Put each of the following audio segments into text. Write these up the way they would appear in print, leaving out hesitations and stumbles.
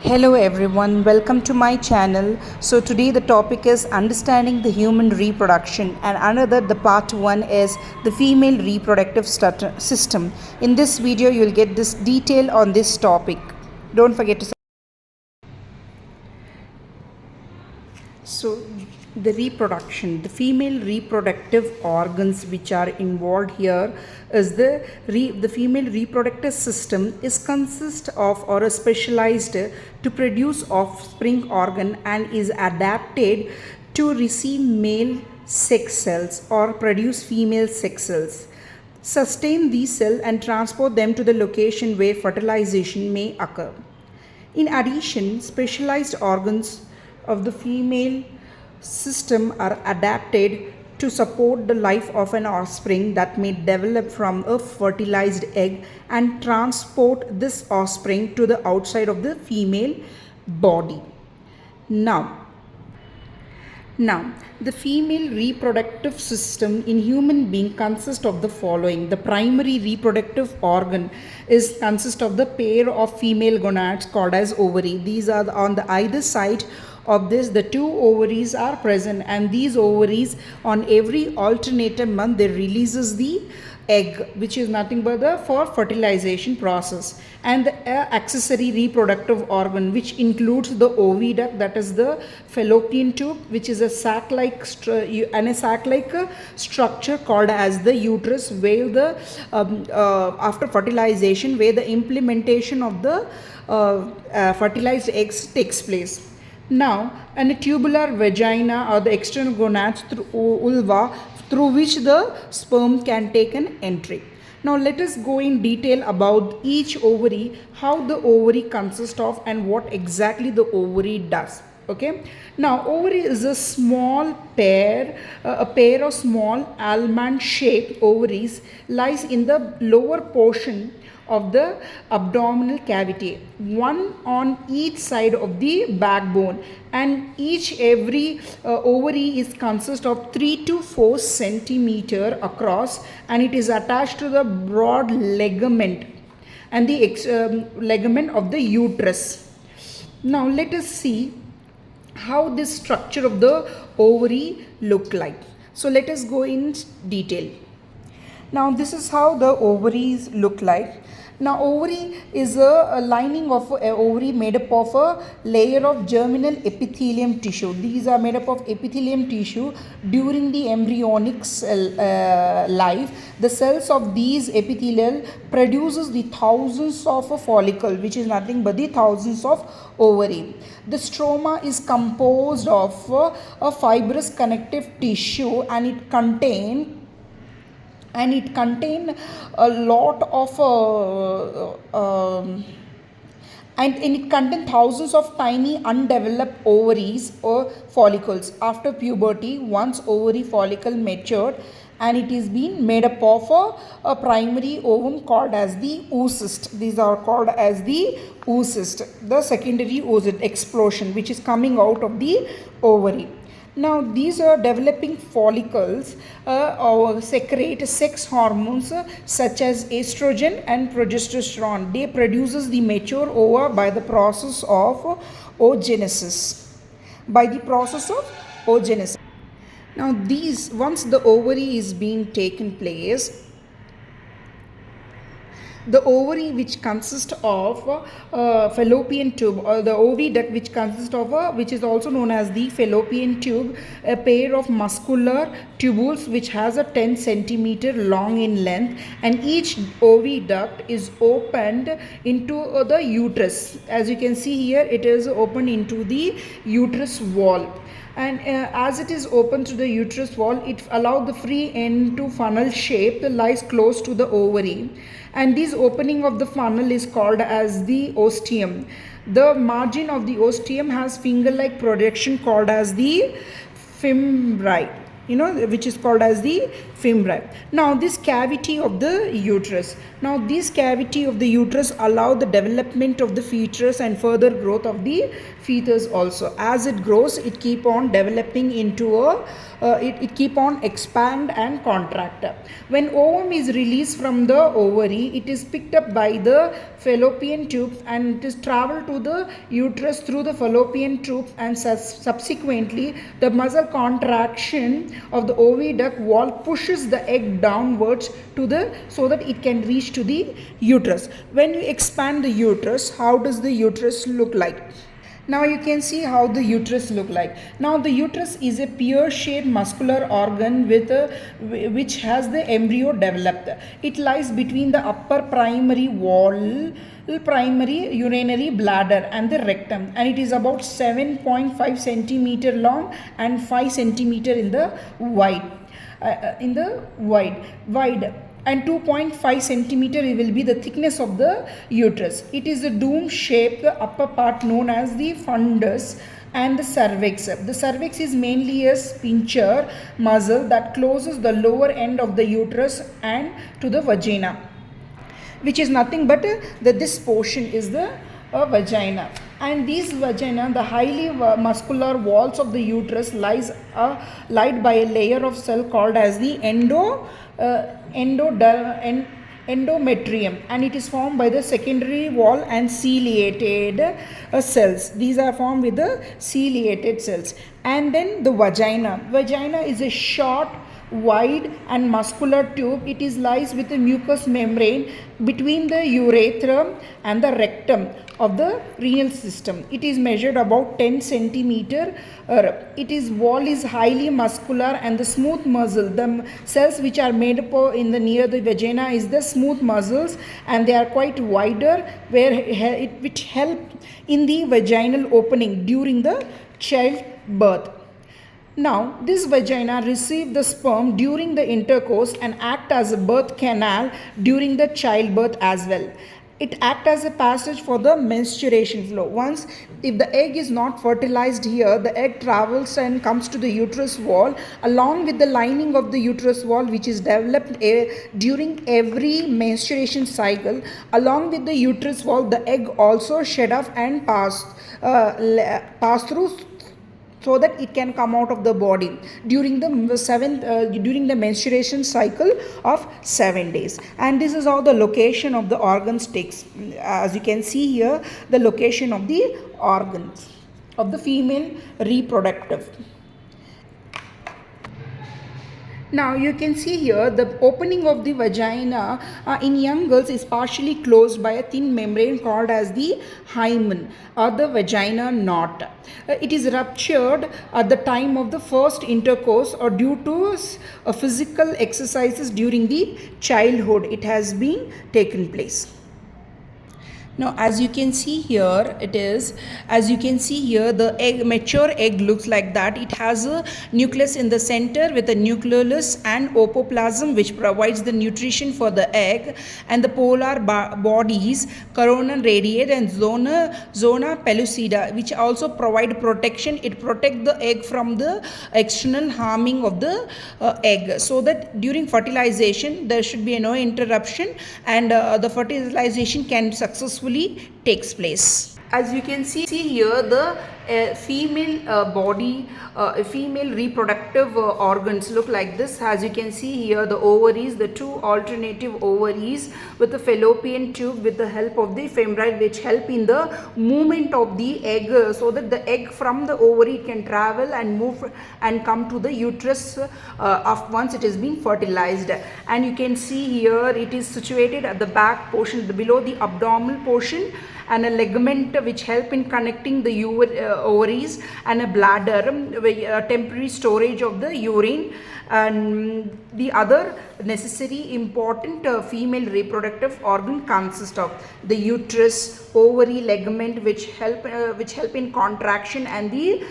Hello everyone, welcome to my channel. So today the topic is understanding the human reproduction, and another the part 1 is the female reproductive system. In this video you will get this detail on this topic. Don't forget to So the reproduction, the female reproductive organs which are involved here is the female reproductive system is consist of or is specialized to produce offspring organ and is adapted to receive male sex cells or produce female sex cells, sustain these cells and transport them to the location where fertilization may occur. In addition, specialized organs of the female system are adapted to support the life of an offspring that may develop from a fertilized egg and transport this offspring to the outside of the female body. Now, the female reproductive system in human being consists of the following. The primary reproductive organ consists of the pair of female gonads called as ovary. These are on the either side of this. The two ovaries are present, and these ovaries on every alternative month they releases the egg, which is nothing but the for fertilization process, and the accessory reproductive organ which includes the oviduct, that is the fallopian tube, which is a sac-like structure called as the uterus, where the after fertilization where the implementation of the fertilized eggs takes place. Now, and a tubular vagina or the external gonads through vulva through which the sperm can take an entry. Now let us go in detail about each ovary, how the ovary consists of and what exactly the ovary does. Okay. Now ovary is a small a pair of small almond shaped ovaries lies in the lower portion of the abdominal cavity, one on each side of the backbone, and every ovary is consist of 3 to 4 centimeter across, and it is attached to the broad ligament and the ligament of the uterus. Now let us see how this structure of the ovary look like. So let us go in detail. Now this is how the ovaries look like. Now ovary is a lining of an ovary made up of a layer of germinal epithelium tissue. These are made up of epithelium tissue. During the embryonic life, the cells of these epithelial produces the thousands of a follicle, which is nothing but the thousands of ovary. The stroma is composed of a fibrous connective tissue, and it contains a lot of and it contains thousands of tiny undeveloped ovaries or follicles. After puberty, once ovary follicle matured, and it is being made up of a primary ovum called as the oocyst. These are called as the oocyst. The secondary oocyst explosion, which is coming out of the ovary. Now these are developing follicles secrete sex hormones such as estrogen and progesterone. They produces the mature ova by the process of oogenesis. Now once the ovary is being taken place, the ovary, which consists of fallopian tube, or the oviduct, which consists of which is also known as the fallopian tube, a pair of muscular tubules which has a 10 centimeter long in length, and each oviduct is opened into the uterus. As you can see here, it is opened into the uterus wall. And as it is open to the uterus wall, it allows the free end to funnel shape that lies close to the ovary, and this opening of the funnel is called as the ostium. The margin of the ostium has finger like projection called as the fimbriae, which is called as the fimbriae. Now this cavity of the uterus. Now this cavity of the uterus allow the development of the fetus and further growth of the fetus also. As it grows, it keep on developing into a it keep on expand and contract. When ovum is released from the ovary, it is picked up by the fallopian tube and it is travel to the uterus through the fallopian tube, and subsequently the muscle contraction of the oviduct wall pushes the egg downwards to the so that it can reach to the uterus. When you expand the uterus, how does the uterus look like? Now you can see how the uterus look like. Now the uterus is a pear-shaped muscular organ with which has the embryo developed. It lies between the upper primary wall, primary urinary bladder and the rectum, and it is about 7.5 centimeter long and 5 centimeter in the wide. Wide and 2.5 centimeter will be the thickness of the uterus. It is a dome shaped upper part known as the fundus and the cervix. The cervix is mainly a sphincter muscle that closes the lower end of the uterus and to the vagina, which is nothing but this portion is the vagina. And these vagina, the highly muscular walls of the uterus lied by a layer of cell called as the endometrium, and it is formed by the secondary wall and ciliated cells. These are formed with the ciliated cells. And then the vagina. Vagina is a short, wide and muscular tube. It is lies with a mucous membrane between the urethra and the rectum of the renal system. It is measured about 10 centimeter. Its wall is highly muscular and the smooth muscle. The cells which are made up in the near the vagina is the smooth muscles, and they are quite wider, which help in the vaginal opening during the childbirth. Now, this vagina receives the sperm during the intercourse and act as a birth canal during the childbirth as well. It acts as a passage for the menstruation flow. Once, if the egg is not fertilized here, the egg travels and comes to the uterus wall along with the lining of the uterus wall, which is developed during every menstruation cycle. Along with the uterus wall, the egg also shed off and pass through so that it can come out of the body during the menstruation cycle of 7 days. And this is how the location of the organs takes. As you can see here, the location of the organs of the female reproductive. Now you can see here the opening of the vagina in young girls is partially closed by a thin membrane called as the hymen or the vagina knot. It is ruptured at the time of the first intercourse or due to physical exercises during the childhood. It has been taken place. Now, as you can see here, the mature egg looks like that. It has a nucleus in the center with a nucleolus and opoplasm, which provides the nutrition for the egg, and the polar bodies, corona radiate and zona pellucida, which also provide protection. It protects the egg from the external harming of the egg, so that during fertilization there should be no interruption, and the fertilization can successfully takes place. As you can see here, the female female reproductive organs look like this. As you can see here, the ovaries, the two alternative ovaries with the fallopian tube with the help of the fimbriae, which help in the movement of the egg, so that the egg from the ovary can travel and move and come to the uterus once it has been fertilized. And you can see here it is situated at the back portion below the abdominal portion, and a ligament which help in connecting the ovaries, and a bladder, temporary storage of the urine, and the other necessary important female reproductive organ consist of the uterus, ovary, ligament, which help in contraction and the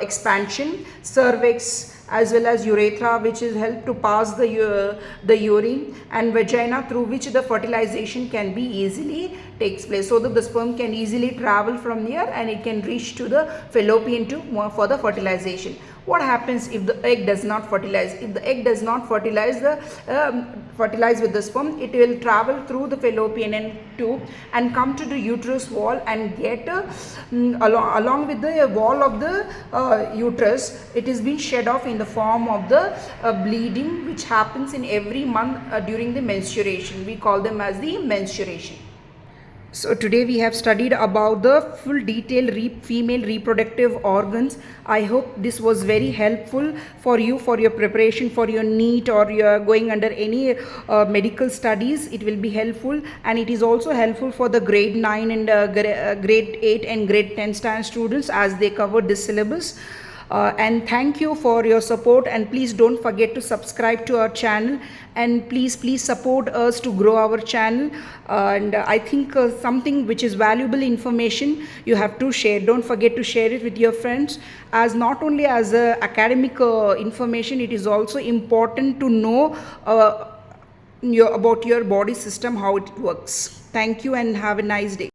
expansion, cervix, as well as urethra, which is help to pass the urine, and vagina, through which the fertilization can be easily takes place, so that the sperm can easily travel from here and it can reach to the fallopian tube for the fertilization. What happens if the egg does not fertilize? If the egg does not fertilize with the sperm, it will travel through the fallopian tube and come to the uterus wall and get along with the wall of the uterus, it is being shed off in the form of the bleeding, which happens in every month during the menstruation. We call them as the menstruation. So today we have studied about the full detailed female reproductive organs. I hope this was very helpful for you for your preparation for your NEET, or you are going under any medical studies. It will be helpful, and it is also helpful for the grade 9 and grade 8 and grade 10 standard students as they cover this syllabus. And thank you for your support, and please don't forget to subscribe to our channel, and please support us to grow our channel. And I think something which is valuable information you have to share. Don't forget to share it with your friends, as not only as academic information, it is also important to know about your body system, how it works. Thank you and have a nice day.